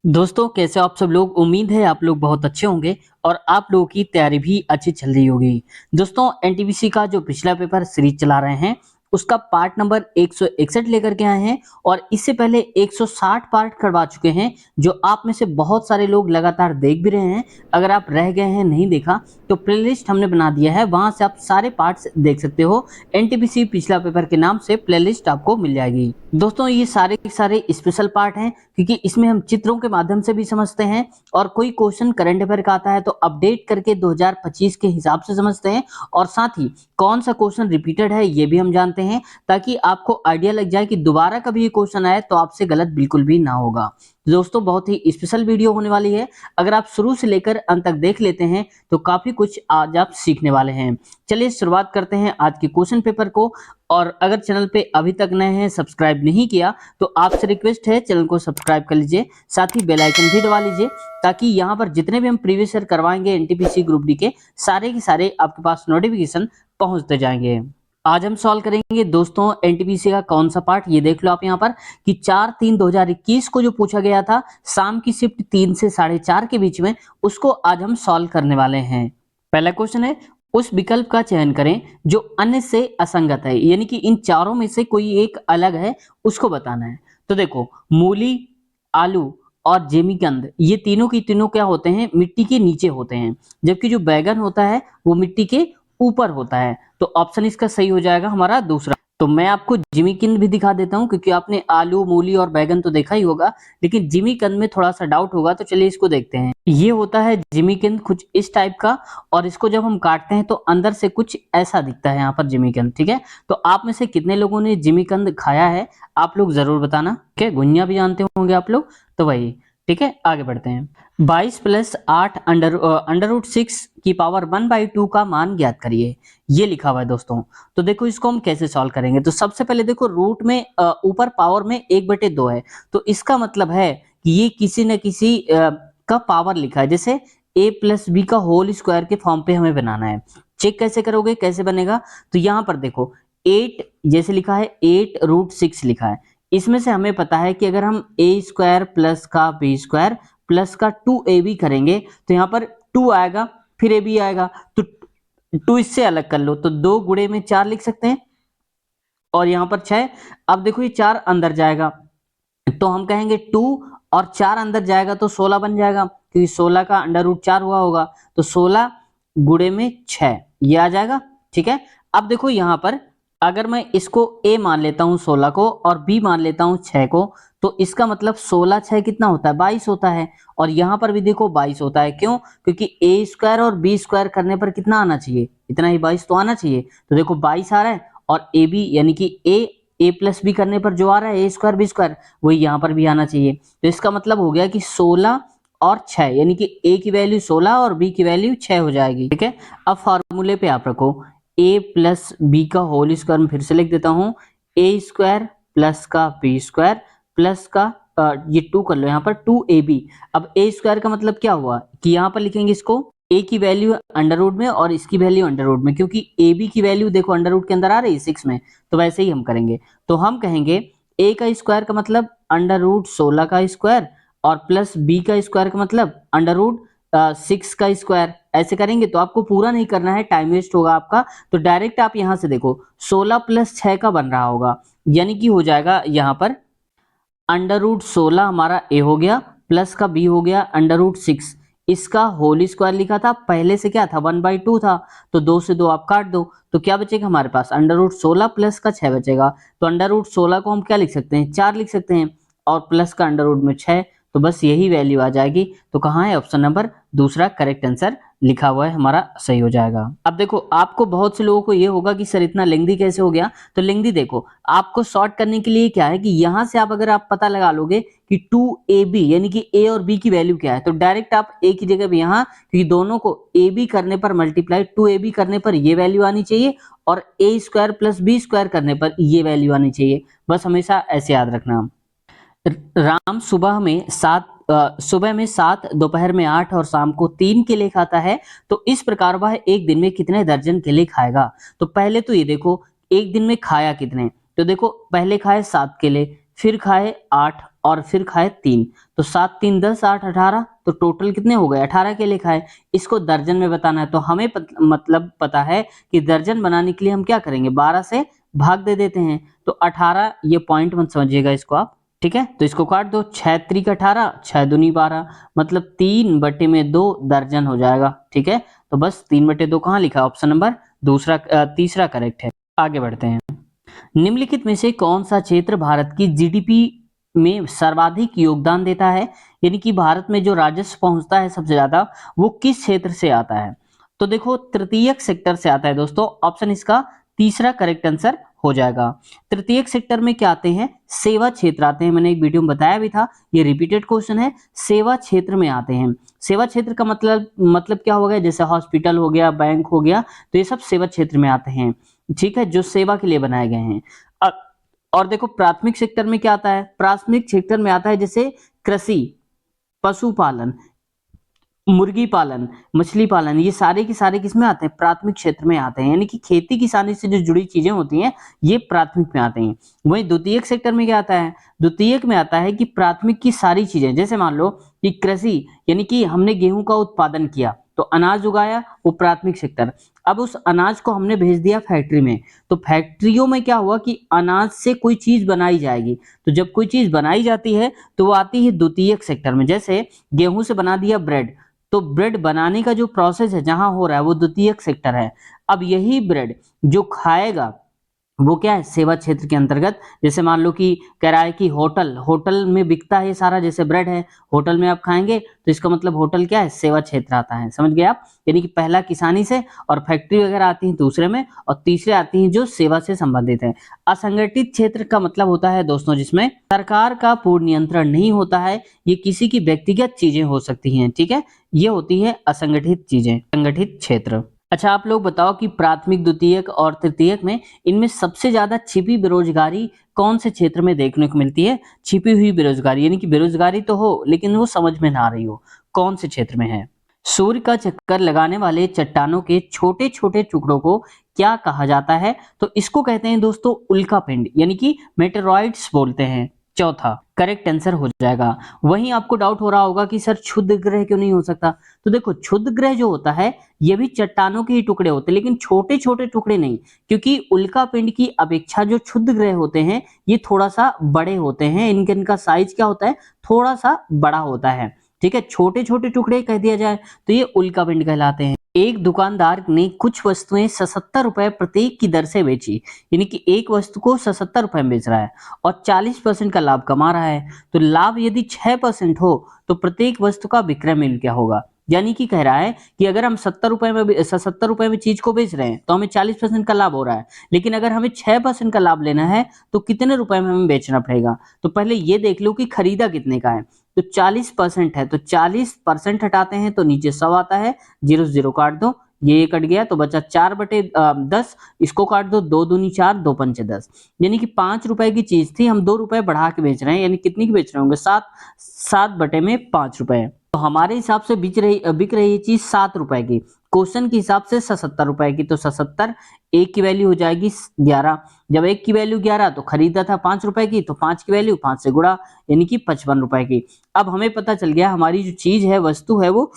दोस्तों कैसे हो आप सब लोग। उम्मीद है आप लोग बहुत अच्छे होंगे और आप लोगों की तैयारी भी अच्छी चल रही होगी। दोस्तों एनटीपीसी का जो पिछला पेपर सीरीज चला रहे हैं उसका पार्ट नंबर 161 लेकर के आए हैं और इससे पहले 160 पार्ट करवा चुके हैं जो आप में से बहुत सारे लोग लगातार देख भी रहे हैं। अगर आप रह गए हैं नहीं देखा तो प्लेलिस्ट हमने बना दिया है, वहां से आप सारे पार्ट्स देख सकते हो। एनटीपीसी पिछला पेपर के नाम से प्लेलिस्ट आपको मिल जाएगी। दोस्तों ये सारे के सारे स्पेशल पार्ट हैं क्योंकि इसमें हम चित्रों के माध्यम से भी समझते हैं और कोई क्वेश्चन करंट अफेयर का आता है तो अपडेट करके 2025 के हिसाब से समझते हैं और साथ ही कौन सा क्वेश्चन रिपीटेड है ये भी हम जानते हैं ताकि आपको आइडिया लग जाए कि दोबारा कभी ये क्वेश्चन आए तो आपसे गलत बिल्कुल भी ना होगा। दोस्तों बहुत ही स्पेशल वीडियो होने वाली है, अगर आप शुरू से लेकर अंत तक देख लेते हैं तो काफी कुछ आज आप सीखने वाले हैं। चलिए शुरुआत करते हैं आज के क्वेश्चन पेपर को। और अगर चैनल पे अभी तक नए हैं, सब्सक्राइब नहीं किया तो आपसे रिक्वेस्ट है चैनल को सब्सक्राइब कर लीजिए, साथ ही बेल आइकन भी दबा लीजिए ताकि यहाँ पर जितने भी हम प्रीवियस ईयर करवाएंगे एनटीपीसी ग्रुप डी के सारे आपके पास नोटिफिकेशन पहुंचते जाएंगे। आज हम सॉल्व करेंगे दोस्तों एनटीपीसी का कौन सा पार्ट, ये देख लो आप यहाँ पर कि 4/3/2021 को जो पूछा गया था शाम की शिफ्ट 3 से 4:30 के बीच में, उसको आज हम सॉल्व करने वाले हैं। पहला क्वेश्चन है, उस विकल्प का चयन करें जो अन्य से असंगत है, यानी कि इन चारों में से कोई एक अलग है उसको बताना है। तो देखो मूली, आलू और जिमीकंद ये तीनों की तीनों क्या होते हैं, मिट्टी के नीचे होते हैं, जबकि जो बैगन होता है वो मिट्टी के ऊपर होता है। तो ऑप्शन इसका सही हो जाएगा हमारा दूसरा। तो मैं आपको जिमीकंद भी दिखा देता हूं क्योंकि आपने आलू, मूली और बैगन तो देखा ही होगा, लेकिन जिमीकंद में थोड़ा सा डाउट होगा, तो चलिए इसको देखते हैं। ये होता है जिमीकंद कुछ इस टाइप का और इसको जब हम काटते हैं तो अंदर से कुछ ऐसा दिखता है यहाँ पर जिमीकंद। ठीक है, तो आप में से कितने लोगों ने जिमीकंद खाया है आप लोग जरूर बताना। क्या गुनिया भी जानते होंगे आप लोग, तो वही। ठीक है आगे बढ़ते हैं। 22 + 8 √6 की पावर 1/2 का मान ज्ञात करिए, ये लिखा हुआ है दोस्तों। तो देखो इसको हम कैसे सॉल्व करेंगे। तो सबसे पहले देखो रूट में ऊपर पावर में 1/2 है, तो इसका मतलब है कि ये किसी न किसी का पावर लिखा है, जैसे a+b का होल स्क्वायर के फॉर्म पे हमें बनाना है। चेक कैसे करोगे, कैसे बनेगा, तो यहाँ पर देखो 8 जैसे लिखा है, 8√6 लिखा है। इसमें से हमें पता है कि अगर हम a² प्लस का b² प्लस का 2ab करेंगे तो यहाँ पर 2 आएगा फिर ab आएगा, तो 2 इससे अलग कर लो तो 2 गुणे में 4 लिख सकते हैं और यहाँ पर 6। अब देखो ये 4 अंदर जाएगा तो हम कहेंगे 2 और 4 अंदर जाएगा तो 16 बन जाएगा, क्योंकि 16 का √4 हुआ होगा, तो 16 गुणे में 6 ये आ जाएगा। ठीक है, अब देखो यहाँ पर अगर मैं इसको a मान लेता हूँ 16 को और b मान लेता हूँ 6 को, तो इसका मतलब 16 6 कितना होता है, 22 होता है। और यहाँ पर भी देखो 22 होता है, क्यों, क्योंकि a² और b² करने पर कितना आना चाहिए, इतना ही 22 तो आना चाहिए। तो देखो 22 आ रहा है और ab यानी कि a+b करने पर जो आ रहा है a² b² वही यहाँ पर भी आना चाहिए। तो इसका मतलब हो गया कि 16 और 6 यानी कि a की वैल्यू 16 और b की वैल्यू 6 हो जाएगी। ठीक है, अब फॉर्मूले पे आप रखो a+b का होल स्क्वायर, में फिर से लिख देता हूँ a² प्लस का b² प्लस का ये 2 कर लो यहाँ पर 2ab। अब a² का मतलब क्या हुआ कि यहाँ पर लिखेंगे इसको a की वैल्यू अंडर में और इसकी वैल्यू अंडर में, क्योंकि ab की वैल्यू देखो अंडर के अंदर आ रही है 6 में, तो वैसे ही हम करेंगे। तो हम कहेंगे a का स्क्वायर का मतलब अंडर√16 का स्क्वायर और प्लस b का स्क्वायर का मतलब अंडर√6 का स्क्वायर। ऐसे करेंगे तो आपको पूरा नहीं करना है, टाइम वेस्ट होगा आपका। तो डायरेक्ट आप यहां से देखो 16 + 6 का बन रहा होगा, यानी कि हो जाएगा यहाँ पर अंडर√16 हमारा a हो गया प्लस का b हो गया अंडर√6, इसका होल स्क्वायर लिखा था, पहले से क्या था 1/2 था, तो 2 से 2 आप काट दो तो क्या बचेगा हमारे पास अंडर√16 प्लस का 6 बचेगा। तो अंडर√16 को हम क्या लिख सकते हैं, 4 लिख सकते हैं और प्लस का अंडर रूट में 6, तो बस यही वैल्यू आ जाएगी। तो कहाँ है ऑप्शन नंबर दूसरा करेक्ट आंसर लिखा हुआ है हमारा, सही हो जाएगा। अब देखो आपको बहुत से लोगों को ये होगा कि सर इतना लेंथी कैसे हो गया, तो लेंथी देखो आपको शॉर्ट करने के लिए क्या है कि यहां से आप अगर आप पता लगा लोगे कि 2ab यानी कि a और b की वैल्यू क्या है, तो डायरेक्ट आप a की जगह भी यहाँ, क्योंकि दोनों को ab करने पर मल्टीप्लाई 2ab करने पर ये वैल्यू आनी चाहिए और a² प्लस b² करने पर ये वैल्यू आनी चाहिए, बस हमेशा ऐसे याद रखना। राम सुबह में 7, दोपहर में 8 और शाम को 3 केले खाता है, तो इस प्रकार वह एक दिन में कितने दर्जन केले खाएगा। तो पहले तो ये देखो एक दिन में खाया कितने, तो देखो पहले खाए 7 केले, फिर खाए 8 और फिर खाए 3, तो 7 3 10 8 18, तो टोटल कितने हो गए 18 केले खाए। इसको दर्जन में बताना है, तो हमें मतलब पता है कि दर्जन बनाने के लिए हम क्या करेंगे, 12 से भाग दे देते हैं, तो 18, ये पॉइंट मत समझिएगा इसको आप, ठीक है। तो इसको काट दो, 6 त्रिक 18, 6 दूनी 12, मतलब 3/2 दर्जन हो जाएगा, ठीक है। तो बस 3/2 कहाँ लिखा, ऑप्शन नंबर तीसरा करेक्ट है। आगे बढ़ते हैं। निम्नलिखित में से कौन सा क्षेत्र भारत की जीडीपी में सर्वाधिक योगदान देता है, यानी कि भारत में जो राजस्व पहुंचता है सबसे ज्यादा, वो किस क्षेत्र से आता है। तो देखो तृतीयक सेक्टर से आता है दोस्तों, ऑप्शन इसका तीसरा करेक्ट आंसर हो जाएगा। तृतीयक सेक्टर में क्या आते हैं, सेवा क्षेत्र आते हैं, मैंने एक वीडियो में बताया भी था, ये रिपीटेड क्वेश्चन है, सेवा क्षेत्र में आते हैं। सेवा क्षेत्र का मतलब क्या हो गया, जैसे हॉस्पिटल हो गया, बैंक हो गया, तो ये सब सेवा क्षेत्र में आते हैं, ठीक है, जो सेवा के लिए बनाए गए हैं। अ- और देखो प्राथमिक सेक्टर में क्या आता है, प्राथमिक सेक्टर में आता है जैसे कृषि, पशुपालन, मुर्गी पालन, मछली पालन, ये सारे के सारे किसमें आते हैं, प्राथमिक क्षेत्र में आते हैं, यानी कि खेती किसानी से जो जुड़ी चीजें होती हैं ये प्राथमिक में आते हैं। वहीं द्वितीयक सेक्टर में क्या आता है, द्वितीयक में आता है कि प्राथमिक की सारी चीजें, जैसे मान लो कि कृषि, यानी कि हमने गेहूं का उत्पादन किया तो अनाज उगाया, वो प्राथमिक सेक्टर। अब उस अनाज को हमने भेज दिया फैक्ट्री में, तो फैक्ट्रियों में क्या हुआ कि अनाज से कोई चीज बनाई जाएगी, तो जब कोई चीज बनाई जाती है तो वो आती है द्वितीयक सेक्टर में। जैसे गेहूं से बना दिया ब्रेड, तो ब्रेड बनाने का जो प्रोसेस है जहां हो रहा है वो द्वितीयक सेक्टर है। अब यही ब्रेड जो खाएगा वो क्या है, सेवा क्षेत्र के अंतर्गत। जैसे मान लो कि कह रहा है कि होटल में बिकता है सारा, जैसे ब्रेड है, होटल में आप खाएंगे तो इसका मतलब होटल क्या है, सेवा क्षेत्र आता है, समझ गए आप। यानी कि पहला किसानी से, और फैक्ट्री वगैरह आती है दूसरे में, और तीसरे आती हैं जो सेवा से संबंधित है। असंगठित क्षेत्र का मतलब होता है दोस्तों जिसमें सरकार का पूर्ण नियंत्रण नहीं होता है, ये किसी की व्यक्तिगत चीजें हो सकती हैं, ठीक है, ये होती है असंगठित चीजें, संगठित क्षेत्र। अच्छा आप लोग बताओ कि प्राथमिक, द्वितीयक और तृतीयक में इनमें सबसे ज्यादा छिपी बेरोजगारी कौन से क्षेत्र में देखने को मिलती है। छिपी हुई बेरोजगारी, यानी कि बेरोजगारी तो हो लेकिन वो समझ में ना आ रही हो, कौन से क्षेत्र में है। सूर्य का चक्कर लगाने वाले चट्टानों के छोटे छोटे टुकड़ों को क्या कहा जाता है, तो इसको कहते हैं दोस्तों उल्कापिंड, यानी कि मेटेरॉइड्स बोलते हैं। चौथा करेक्ट आंसर हो जाएगा। वहीं आपको डाउट हो रहा होगा कि सर क्षुद्र ग्रह क्यों नहीं हो सकता, तो देखो क्षुद्र ग्रह जो होता है ये भी चट्टानों के ही टुकड़े होते हैं, लेकिन छोटे छोटे टुकड़े नहीं, क्योंकि उल्कापिंड की अपेक्षा जो क्षुद्र ग्रह होते हैं ये थोड़ा सा बड़े होते हैं, इनका साइज क्या होता है, थोड़ा सा बड़ा होता है, ठीक है। छोटे छोटे टुकड़े कह दिया जाए तो ये उल्कापिंड कहलाते हैं। एक दुकानदार ने कुछ वस्तुएं 77 रुपए प्रत्येक की दर से बेची, यानी कि एक वस्तु को 77 रुपए में बेच रहा है और 40% का लाभ कमा रहा है। तो लाभ यदि 6% हो तो प्रत्येक वस्तु का विक्रय मूल्य क्या होगा, यानी कि कह रहा है कि अगर हम 70 रुपए में चीज को बेच रहे हैं तो हमें 40% का लाभ हो रहा है, लेकिन अगर हमें 6% का लाभ लेना है तो कितने रुपए में हमें बेचना पड़ेगा। तो पहले ये देख लो कि खरीदा कितने का है, तो 40% है, तो 40% हटाते हैं तो नीचे 100 आता है, 0 0 काट दो, ये कट गया तो बचा 4/10, इसको काट दो, 2 दूनी 4, 2 पंचे 10, यानी कि 5 रुपए की चीज थी हम 2 रुपए बढ़ा के बेच रहे हैं, यानी कितनी की बेच रहे होंगे, 7/5 रुपए। तो हमारे हिसाब से बिक रही है चीज 7 रुपए की, क्वेश्चन के हिसाब से 77 रुपए की, तो 77, एक की वैल्यू हो जाएगी 11, जब एक की वैल्यू 11 तो खरीदा था 5 रुपए की, तो 5 की वैल्यू 5 से गुणा, यानी कि 55 रुपए की। अब हमें पता चल गया हमारी जो चीज है, वस्तु है, वो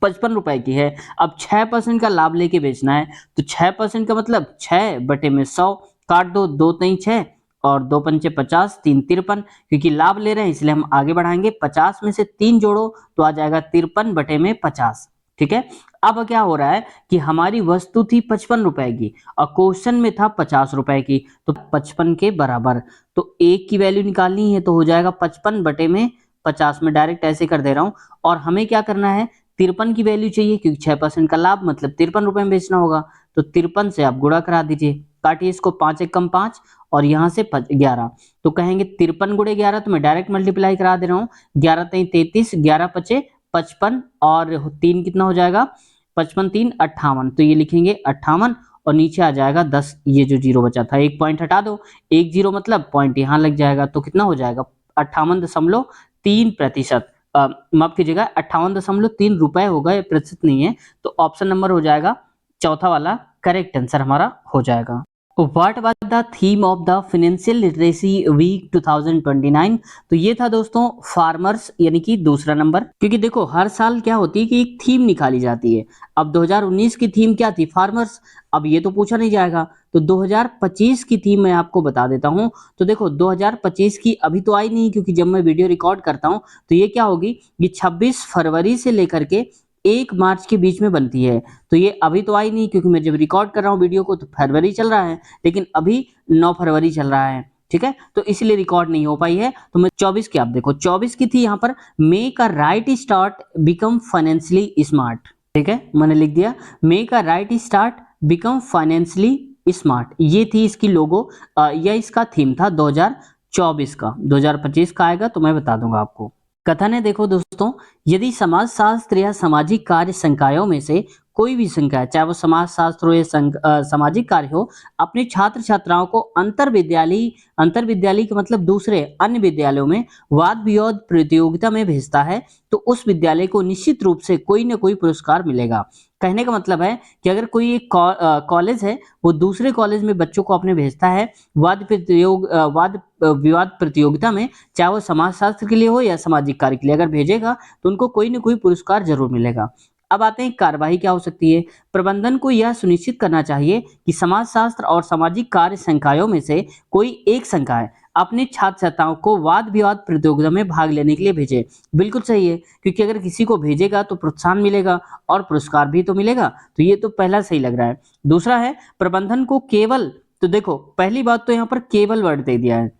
55 रुपए की है। अब 6% का लाभ लेके बेचना है, तो 6% का मतलब 6/100, काट दो, 2 3 6 और 2 पंचे 50, 3 53, क्योंकि लाभ ले रहे हैं इसलिए हम आगे बढ़ाएंगे, 50 में से 3 जोड़ो तो आ जाएगा 53/50, ठीक है। अब क्या हो रहा है कि हमारी वस्तु थी 55 रुपए की और क्वेश्चन में था 50 रुपए की, तो 55 के बराबर, तो एक की वैल्यू निकालनी है तो हो जाएगा 55/50 में, डायरेक्ट ऐसे कर दे रहा हूं। और हमें क्या करना है, 53 की वैल्यू चाहिए क्योंकि 6% का लाभ मतलब 53 रुपए में बेचना होगा, तो 53 से आप गुणा करा दीजिए, काटिए इसको, 5 एक कम 5 और यहाँ से 11, तो कहेंगे 53 गुणे 11, तो मैं डायरेक्ट मल्टीप्लाई करा दे रहा हूँ, 11 3 33, 11 पचे 55 और 3 कितना हो जाएगा, 55 3 58, तो ये लिखेंगे 58 और नीचे आ जाएगा 10, ये जो जीरो बचा था, एक पॉइंट हटा दो, एक जीरो मतलब पॉइंट यहाँ लग जाएगा, तो कितना हो जाएगा 58.3%, माफ कीजिएगा 58.3 रुपए हो गए, प्रतिशत नहीं है, तो ऑप्शन नंबर हो जाएगा चौथा वाला करेक्ट आंसर हमारा हो जाएगा। What was the theme of the financial literacy week 2029? तो ये था दोस्तों फार्मर्स, यानी कि दूसरा नंबर। क्योंकि देखो हर साल क्या होती है कि एक थीम निकाली जाती है। अब 2019 की थीम क्या थी? फार्मर्स। अब ये तो पूछा नहीं जाएगा, तो 2025 की थीम मैं आपको बता देता हूं। तो देखो 2025 की अभी तो आई नहीं, क्योंकि जब मैं वीडियो रिकॉर्ड करता हूं तो ये क्या होगी, ये 26 फरवरी से लेकर के 1 मार्च के बीच में बनती है। तो ये अभी तो आई नहीं, क्योंकि मैं जब रिकॉर्ड कर रहा हूँ वीडियो को तो फरवरी चल रहा है, लेकिन अभी 9 फरवरी चल रहा है। ठीक है, तो इसलिए रिकॉर्ड नहीं हो पाई है। तो मैं 24 की, आप देखो 24 की थी यहाँ पर, make a right start become financially smart. ठीक है, मैंने लिख दिया make a right start become financially smart. ये थी इसकी लोगो, या इसका थीम था 2024 का। 2025 का आएगा तो मैं बता दूंगा आपको। कथन है, देखो दोस्तों, यदि समाज शास्त्र या सामाजिक कार्य संकायों में से कोई भी संकाय, चाहे वो समाज शास्त्र हो या सामाजिक कार्य हो, अपने छात्र छात्राओं को अंतर विद्यालय के मतलब दूसरे अन्य विद्यालयों में वाद विवाद प्रतियोगिता में भेजता है, तो उस विद्यालय को निश्चित रूप से कोई न कोई पुरस्कार मिलेगा। कहने का मतलब है कि अगर कोई एक कॉलेज है, वो दूसरे कॉलेज में बच्चों को अपने भेजता है वाद विवाद प्रतियोगिता में, चाहे वो समाज शास्त्र के लिए हो या सामाजिक कार्य के लिए, अगर भेजेगा तो उनको कोई न कोई पुरस्कार जरूर मिलेगा। अब आते हैं कार्यवाही क्या हो सकती है। प्रबंधन को यह सुनिश्चित करना चाहिए कि समाज शास्त्र और सामाजिक कार्य संकायों में से कोई एक संकाय अपने छात्र छात्राओं को वाद विवाद प्रतियोगिता में भाग लेने के लिए भेजे। बिल्कुल सही है, क्योंकि अगर किसी को भेजेगा तो प्रोत्साहन मिलेगा और पुरस्कार भी तो मिलेगा। तो ये तो पहला सही लग रहा है। दूसरा है प्रबंधन को केवल, तो देखो पहली बात तो यहाँ पर केवल वर्ड दे दिया है।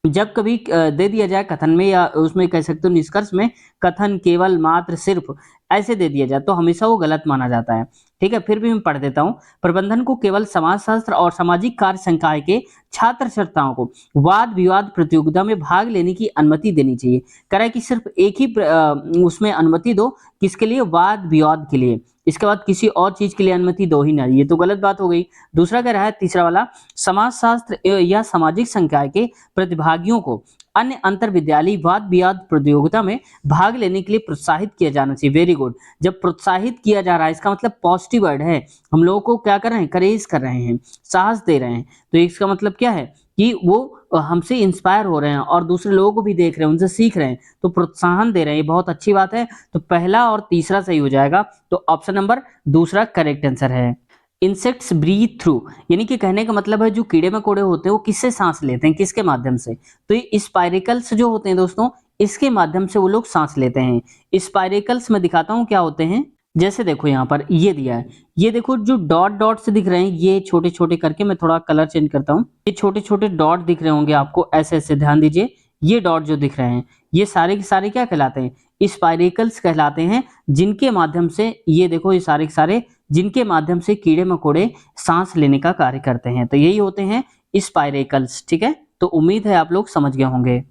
जब कभी दे दिया जाए कथन में, या उसमें कह सकते हो निष्कर्ष में, कथन, केवल, मात्र, सिर्फ ऐसे दे दिया जाए तो हमेशा वो गलत माना जाता है। ठीक है, फिर भी मैं पढ़ देता हूं। प्रबंधन को केवल समाज शास्त्र और सामाजिक कार्य संकाय के छात्र छात्राओं को वाद विवाद प्रतियोगिता में भाग लेने की अनुमति देनी चाहिए। कह रहा है कि सिर्फ एक ही उसमें अनुमति दो, किसके लिए? वाद विवाद के लिए। इसके बाद किसी और चीज के लिए अनुमति दो ही ना, ये तो गलत बात हो गई। दूसरा कह रहा है, तीसरा वाला, समाज शास्त्र या सामाजिक संकाय के प्रतिभागियों को अन्य अंतर विद्यालय वाद विवाद प्रतियोगिता में भाग लेने के लिए प्रोत्साहित किया जाना चाहिए। Very good. जब प्रोत्साहित किया जा रहा है, इसका मतलब पॉजिटिव वर्ड है। हम लोगों को क्या कर रहे हैं? करेज कर रहे हैं, साहस दे रहे हैं। तो इसका मतलब क्या है कि वो हमसे इंस्पायर हो रहे हैं और दूसरे लोगों को भी देख रहे हैं, उनसे सीख रहे हैं, तो प्रोत्साहन दे रहे हैं। ये बहुत अच्छी बात है। तो पहला और तीसरा सही हो जाएगा। तो ऑप्शन नंबर दूसरा करेक्ट आंसर है। इंसेक्ट्स ब्रीथ थ्रू, यानी कि कहने का मतलब है जो कीड़े मकोड़े होते हैं वो किससे सांस लेते हैं, किसके माध्यम से? तो ये स्पाइरेकल्स जो होते हैं दोस्तों, इसके माध्यम से वो लोग सांस लेते हैं। स्पाइरेकल्स मैं दिखाता हूँ क्या होते हैं। जैसे देखो यहाँ पर ये दिया है, ये देखो जो डॉट डॉट से दिख रहे हैं, ये छोटे छोटे करके, मैं थोड़ा कलर चेंज करता हूँ, ये छोटे छोटे डॉट दिख रहे होंगे आपको, ऐसे ऐसे ध्यान दीजिए। ये डॉट जो दिख रहे हैं, ये सारे के सारे क्या कहलाते हैं? स्पाइरेकल्स कहलाते हैं, जिनके माध्यम से, ये देखो ये सारे के सारे, जिनके माध्यम से कीड़े मकोड़े सांस लेने का कार्य करते हैं। तो यही होते हैं स्पाइरेकल्स। ठीक है, तो उम्मीद है आप लोग समझ गए होंगे।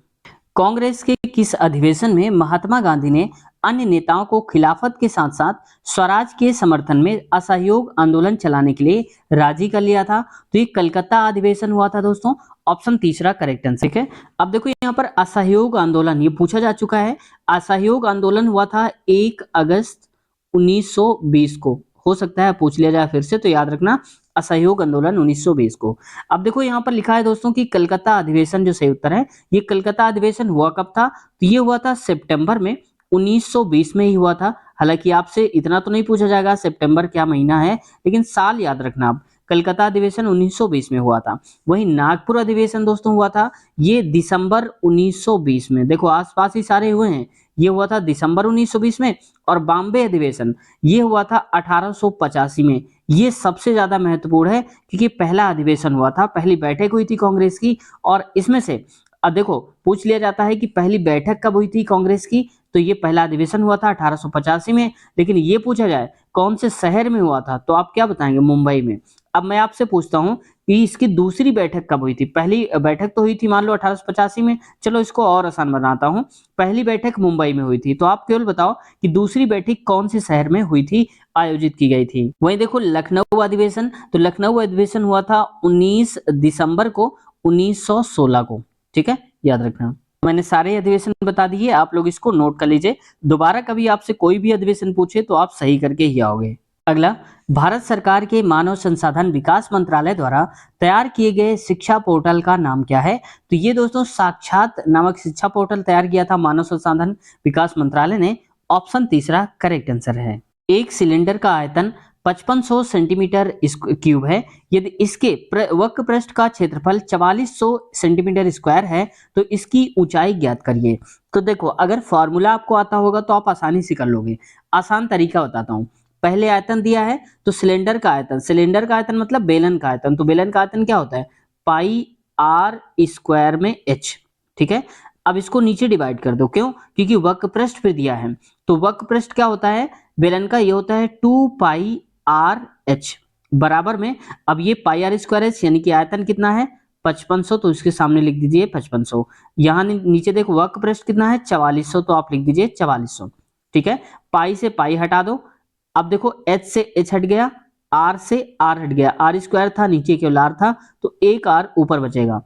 कांग्रेस के किस अधिवेशन में महात्मा गांधी ने अन्य नेताओं को खिलाफत के साथ साथ स्वराज के समर्थन में असहयोग आंदोलन चलाने के लिए राजी कर लिया था? तो ये कलकत्ता अधिवेशन हुआ था दोस्तों। ऑप्शन तीसरा करेक्ट आंसर। ठीक है, अब देखो यहाँ पर असहयोग आंदोलन ये पूछा जा चुका है। असहयोग आंदोलन हुआ था 1 अगस्त 1920 को। हो सकता है पूछ लिया जाए फिर से, तो याद रखना असहयोग आंदोलन 1920 को। अब देखो यहाँ पर लिखा है दोस्तों कि कलकत्ता अधिवेशन जो सही उत्तर है, ये कलकत्ता अधिवेशन हुआ कब था? तो ये हुआ था सितंबर में 1920 में ही हुआ था। हालांकि आपसे इतना तो नहीं पूछा जाएगा सितंबर क्या महीना है, लेकिन साल याद रखना आप। कलकत्ता अधिवेशन 1920 में हुआ था। वहीं नागपुर अधिवेशन दोस्तों हुआ था ये दिसंबर 1920 में। देखो आसपास ही सारे हुए हैं। ये हुआ था दिसंबर 1920 में, और बॉम्बे अधिवेशन ये हुआ था 1885 में। ये सबसे ज्यादा महत्वपूर्ण है, क्योंकि पहला अधिवेशन हुआ था, पहली बैठक हुई थी कांग्रेस की। और इसमें से अब देखो पूछ लिया जाता है कि पहली बैठक कब हुई थी कांग्रेस की, तो ये पहला अधिवेशन हुआ था 1885 में। लेकिन ये पूछा जाए कौन से शहर में हुआ था, तो आप क्या बताएंगे? मुंबई में। अब मैं आपसे पूछता हूं कि इसकी दूसरी बैठक कब हुई थी? पहली बैठक तो हुई थी मान लो 1885 में, चलो इसको और आसान बनाता हूं, पहली बैठक मुंबई में हुई थी। तो आप केवल बताओ कि दूसरी बैठक कौन से शहर में हुई थी, आयोजित की गई थी? वहीं देखो लखनऊ अधिवेशन, तो लखनऊ अधिवेशन हुआ था 19 दिसंबर को 1916 को। ठीक है, याद रखना। मैंने सारे अधिवेशन बता दिए, आप लोग इसको नोट कर लीजिए। दोबारा कभी आपसे कोई भी अधिवेशन पूछे तो आप सही करके ही आओगे। अगला, भारत सरकार के मानव संसाधन विकास मंत्रालय द्वारा तैयार किए गए शिक्षा पोर्टल का नाम क्या है? तो ये दोस्तों साक्षात नामक शिक्षा पोर्टल तैयार किया था मानव संसाधन विकास मंत्रालय ने। ऑप्शन तीसरा करेक्ट आंसर है। एक सिलेंडर का आयतन 5500 सेंटीमीटर क्यूब है। यदि इसके वक्र पृष्ठ का क्षेत्रफल 4400 सेंटीमीटर स्क्वायर है तो इसकी ऊंचाई ज्ञात करिए। तो देखो, अगर फॉर्मूला आपको आता होगा तो आप आसानी से कर लोगे। आसान तरीका बताता हूँ। पहले आयतन दिया है तो सिलेंडर का आयतन मतलब बेलन का आयतन। तो बेलन का आयतन क्या होता है? पाई आर स्क्वायर में एच। ठीक है, अब इसको नीचे डिवाइड कर दो। क्यों? क्योंकि वक्र पृष्ठ पे दिया है। तो वक्र पृष्ठ क्या होता है बेलन का? ये होता है 2 पाई आर एच बराबर में। अब ये पाई आर स्क्वायर एच यानी कि आयतन कितना है? 5500, तो इसके सामने लिख दीजिए 5500। यहाँ नीचे देखो वक्र पृष्ठ कितना है? 4400, तो आप लिख दीजिए 4400। ठीक है, पाई से पाई हटा दो। अब देखो एच से एच हट गया, आर से आर हट गया। आर स्क्वायर था, नीचे केवल आर था, तो एक आर ऊपर बचेगा।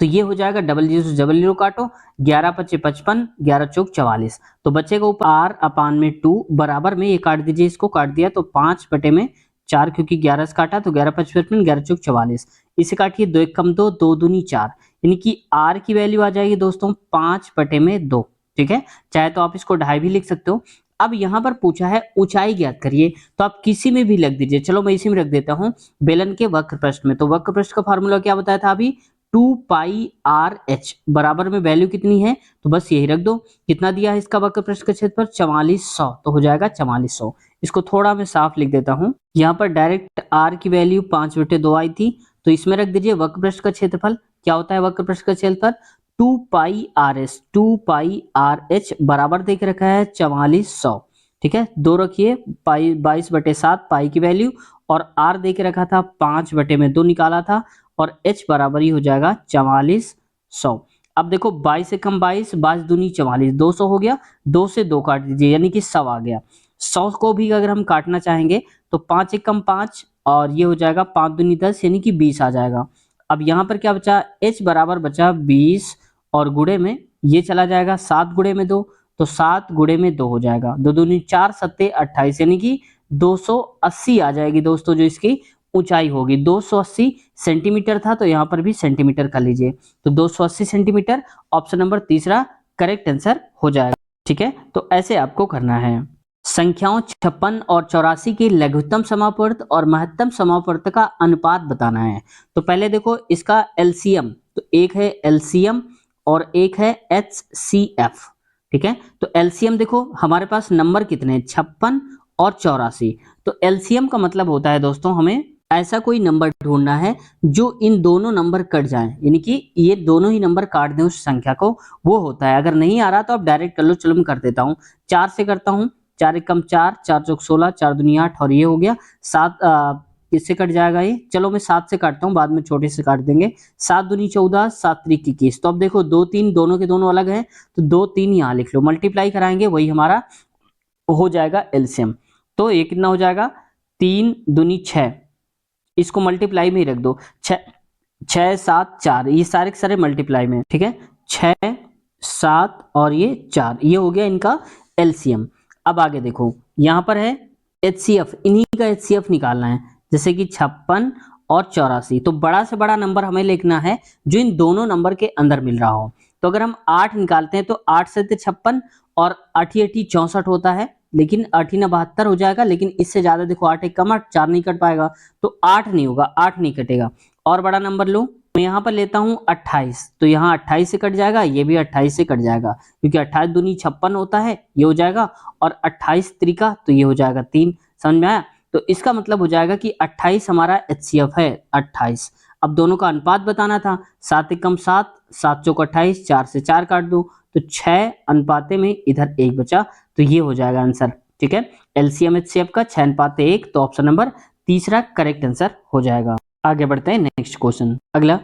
तो ये हो जाएगा डबल जीरो से डबल जीरो काटो, 11 पचे 55, 11 चौक 44। तो बचेगा ऊपर आर अपान में 2 बराबर में, ये काट दीजिए, इसको काट दिया तो 5 बटे में 4, क्योंकि 11 से काटा तो 11 पच 55, 11 चौक 44। इसे काटिए, 2 एक कम 2, 2 दूनी 4, यानी कि आर की वैल्यू आ जाएगी दोस्तों 5 बटे में 2। ठीक है, चाहे तो आप इसको 2.5 भी लिख सकते हो। अब यहाँ पर पूछा है ऊंचाई ज्ञात करिए, तो आप किसी में भी लग दीजिए। चलो मैं इसी में रख देता हूँ, बेलन के वक्र पृष्ठ में। तो वक्र पृष्ठ का फार्मूला क्या बताया था अभी? 2 पाई आर एच बराबर में वैल्यू कितनी है? तो बस यही रख दो। कितना दिया है इसका वक्र पृष्ठ का क्षेत्रफल? 4400, तो हो जाएगा 4400। इसको थोड़ा मैं साफ लिख देता हूँ। यहाँ पर डायरेक्ट आर की वैल्यू 5 बटे 2 आई थी, तो इसमें रख दीजिए वक्र पृष्ठ का क्षेत्रफल। क्या होता है वक्र पृष्ठ का क्षेत्रफल? 2 पाई आर एस, 2 पाई आर एच बराबर देख रखा है 4400। ठीक है, 2 रखिए, पाई 22 बटे 7 पाई की वैल्यू, और आर देख रखा था 5 बटे में 2 निकाला था, और h बराबर ही हो जाएगा 4400। अब देखो 22 से कम 22, 22 दूनी 44, 200 हो गया। 2 से 2 काट दीजिए, यानी कि 100 आ गया। 100 को भी अगर हम काटना चाहेंगे तो 5 एक कम 5, और ये हो जाएगा 5 दूनी 10, यानी कि 20 आ जाएगा। अब यहाँ पर क्या बचा? h बराबर बचा 20, और गुणे में ये चला जाएगा 7 गुणे में 2, तो 7 गुणे में 2 हो जाएगा। 2 दूनी 4, 7 28, यानी कि 280 आ जाएगी दोस्तों जो इसकी ऊंचाई होगी। 280 सेंटीमीटर था, तो यहाँ पर भी सेंटीमीटर कर लीजिए। तो 280 सेंटीमीटर ऑप्शन नंबर तीसरा करेक्ट आंसर हो जाएगा। ठीक है, तो ऐसे आपको करना है। संख्याओं 56 और 84 की लघुत्तम समापवर्त और महत्तम समापवर्त का अनुपात बताना है। तो पहले देखो इसका एलसीएम, तो एक है एलसीएम और एक है एचसीएफ। ठीक है, तो एलसीएम देखो हमारे पास नंबर कितने हैं? 56 और 84। तो एलसीएम का मतलब होता है दोस्तों हमें ऐसा कोई नंबर ढूंढना है जो इन दोनों नंबर कट जाएं, यानी कि ये दोनों ही नंबर काट दें उस संख्या को, वो होता है। अगर नहीं आ रहा तो आप डायरेक्ट कर लो। चलो मैं कर देता हूँ, 4 से करता हूँ। 4 एक कम 4, 4 चौक 16, 4 दूनी 8, और ये हो गया 7। किससे कट जाएगा ये? चलो मैं 7 से काटता हूँ, बाद में छोटे से काट देंगे। 7 दूनी 14, 7 त्रिक 21। तो अब देखो 2 3 दोनों के दोनों अलग है, तो 2 3 यहाँ लिख लो, मल्टीप्लाई कराएंगे वही हमारा हो जाएगा एलसीएम। तो ये कितना हो जाएगा? 3 दूनी 6, इसको मल्टीप्लाई में ही रख दो। 6 6 7 4, ये सारे के सारे मल्टीप्लाई में। ठीक है, 6 7 और ये 4, ये हो गया इनका एलसीएम। अब आगे देखो यहाँ पर है एचसीएफ, इन्हीं का एचसीएफ निकालना है। जैसे कि 56 और 84, तो बड़ा से बड़ा नंबर हमें लिखना है जो इन दोनों नंबर के अंदर मिल रहा हो। तो अगर हम 8 निकालते हैं तो 8 से 56, और 8 8 64 होता है, लेकिन 8 9 72 हो जाएगा। लेकिन इससे ज्यादा देखो 8 एक कम 8, 4 नहीं कट पाएगा, तो 8 नहीं होगा, 8 नहीं कटेगा। और बड़ा नंबर लो, मैं यहाँ पर लेता हूँ 28, तो यहाँ 28 से कट जाएगा, ये भी 28 से कट जाएगा, क्योंकि 28 दूनी 56 होता है, ये हो जाएगा। और 28 त्रिका, तो ये हो जाएगा 3। समझ में आया? तो इसका मतलब हो जाएगा कि 28 हमारा एचसीएफ है, 28। अब दोनों का अनुपात बताना था, 7 एक कम 7, 7 चौक 28, 4 से 4 काट दो, तो 6 अनुपाते में इधर 1 बचा, तो ये हो जाएगा आंसर। ठीक है, एलसीएम एचसीएफ का 6 अनुपात 1, तो ऑप्शन नंबर तीसरा करेक्ट आंसर हो जाएगा। आगे बढ़ते हैं नेक्स्ट क्वेश्चन। अगला,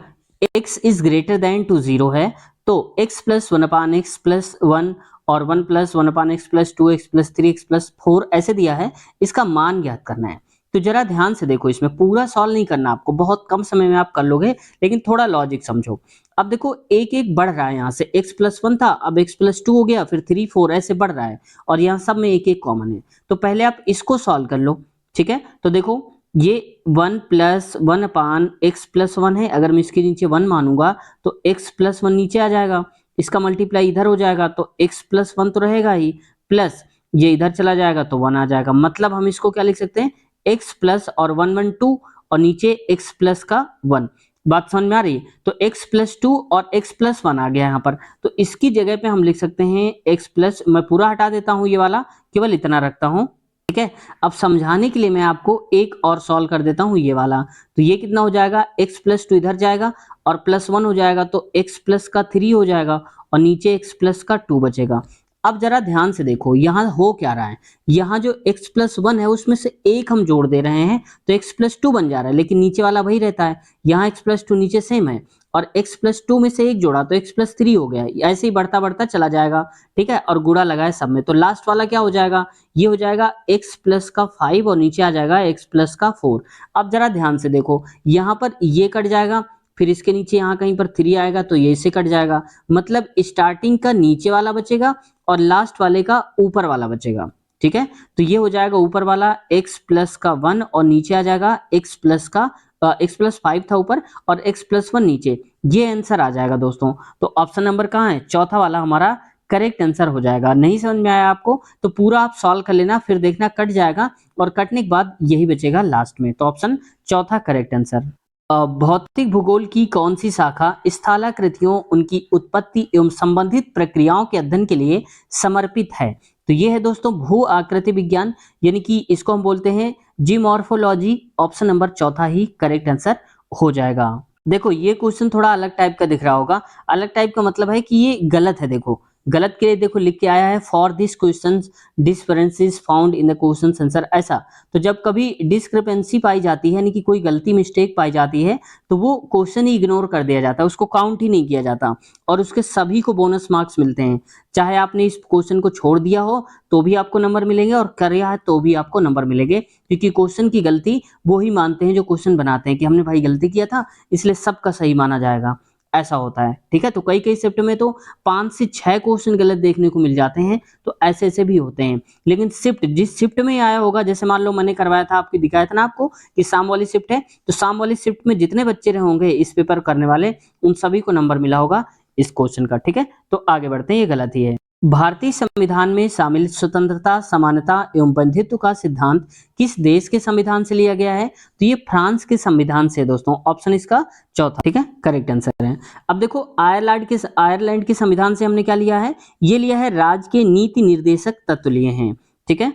x is greater than to 0 है, तो x plus 1 upon x plus 1 और 1 plus 1 upon x plus 2 x plus 3 x plus 4 ऐसे दिया है, इसका मान ज्ञात करना है। तो जरा ध्यान से देखो, इसमें पूरा सॉल्व नहीं करना आपको, बहुत कम समय में आप कर लोगे, लेकिन थोड़ा लॉजिक समझो। अब देखो एक एक बढ़ रहा है, यहाँ से x प्लस 1 था, अब x प्लस 2 हो गया, फिर 3 4 ऐसे बढ़ रहा है, और यहाँ सब में एक एक कॉमन है। तो पहले आप इसको सॉल्व कर लो, ठीक है, तो देखो ये 1 प्लस 1/x+1 है। अगर मैं इसके नीचे 1 मानूंगा तो x+1 नीचे आ जाएगा, इसका मल्टीप्लाई इधर हो जाएगा तो x+1 तो रहेगा ही, प्लस ये इधर चला जाएगा तो 1 आ जाएगा। मतलब हम इसको क्या लिख सकते हैं, x प्लस और 1 1 2 और नीचे x प्लस का 1। बात समझ में आ रही है? तो x+2 और x+1 आ गया यहाँ पर, तो इसकी जगह पे हम लिख सकते हैं x प्लस, मैं पूरा हटा देता हूँ ये वाला, केवल इतना रखता हूँ। ठीक है, अब समझाने के लिए मैं आपको एक और सॉल्व कर देता हूँ ये वाला। तो ये कितना हो जाएगा, x+2 इधर जाएगा और +1 हो जाएगा तो x प्लस का 3 हो जाएगा और नीचे x प्लस का 2 बचेगा। अब जरा ध्यान से देखो यहाँ हो क्या रहा है, यहाँ जो x+1 है उसमें से एक हम जोड़ दे रहे हैं तो x+2 बन जा रहा है, लेकिन नीचे वाला वही रहता है। यहाँ x+2 नीचे सेम है और x+2 में से एक जोड़ा तो x+3 हो गया, ऐसे ही बढ़ता बढ़ता चला जाएगा। ठीक है, और गुणा लगाए सब में, तो लास्ट वाला क्या हो जाएगा, ये हो जाएगा x प्लस का 5 और नीचे आ जाएगा x प्लस का 4। अब जरा ध्यान से देखो, यहाँ पर ये कट जाएगा, फिर इसके नीचे यहाँ कहीं पर 3 आएगा तो ये इससे कट जाएगा, मतलब स्टार्टिंग का नीचे वाला बचेगा और लास्ट वाले का ऊपर वाला बचेगा। ठीक है, तो ये हो जाएगा ऊपर वाला x प्लस का 1 और नीचे आ जाएगा x प्लस का x+5 था ऊपर और x+1 नीचे, ये आंसर आ जाएगा दोस्तों। तो ऑप्शन नंबर कहाँ है, चौथा वाला हमारा करेक्ट आंसर हो जाएगा। नहीं समझ में आया आपको तो पूरा आप सॉल्व कर लेना, फिर देखना कट जाएगा और कटने के बाद यही बचेगा लास्ट में। तो ऑप्शन चौथा करेक्ट आंसर। भौतिक भूगोल की कौन सी शाखा स्थलाकृतियों, उनकी उत्पत्ति एवं संबंधित प्रक्रियाओं के अध्ययन के लिए समर्पित है? तो ये है दोस्तों भू आकृति विज्ञान, यानी कि इसको हम बोलते हैं जियोमॉर्फोलॉजी। ऑप्शन नंबर चौथा ही करेक्ट आंसर हो जाएगा। देखो ये क्वेश्चन थोड़ा अलग टाइप का दिख रहा होगा, अलग टाइप का मतलब है कि ये गलत है। देखो गलत के लिए देखो लिख के आया है, for this question discrepancies found in the question answer, ऐसा। तो जब कभी डिस्क्रिपेंसी पाई जाती है, यानी कि कोई गलती मिस्टेक पाई जाती है, तो वो क्वेश्चन ही इग्नोर कर दिया जाता है, उसको काउंट ही नहीं किया जाता और उसके सभी को बोनस मार्क्स मिलते हैं। चाहे आपने इस क्वेश्चन को छोड़ दिया हो तो भी आपको नंबर मिलेंगे और किया है तो भी आपको नंबर मिलेंगे, क्योंकि क्वेश्चन की गलती वो ही मानते हैं जो क्वेश्चन बनाते हैं कि हमने भाई गलती किया था इसलिए सबका सही माना जाएगा, ऐसा होता है। ठीक है, तो कई कई शिफ्ट में तो 5 से 6 क्वेश्चन गलत देखने को मिल जाते हैं, तो ऐसे ऐसे भी होते हैं। लेकिन शिफ्ट जिस शिफ्ट में आया होगा, जैसे मान लो मैंने करवाया था, आपकी दिखाया था ना आपको कि शाम वाली शिफ्ट है, तो शाम वाली शिफ्ट में जितने बच्चे रहे होंगे इस पेपर करने वाले, उन सभी को नंबर मिला होगा इस क्वेश्चन का। ठीक है, तो आगे बढ़ते हैं, ये गलत ही है। भारतीय संविधान में शामिल स्वतंत्रता, समानता एवं बंधुत्व का सिद्धांत किस देश के संविधान से लिया गया है? तो ये फ्रांस के संविधान से दोस्तों, ऑप्शन इसका चौथा। ठीक है, करेक्ट आंसर है। अब देखो आयरलैंड के संविधान से हमने क्या लिया है, ये लिया है राज्य के नीति निर्देशक तत्व लिए हैं। ठीक है,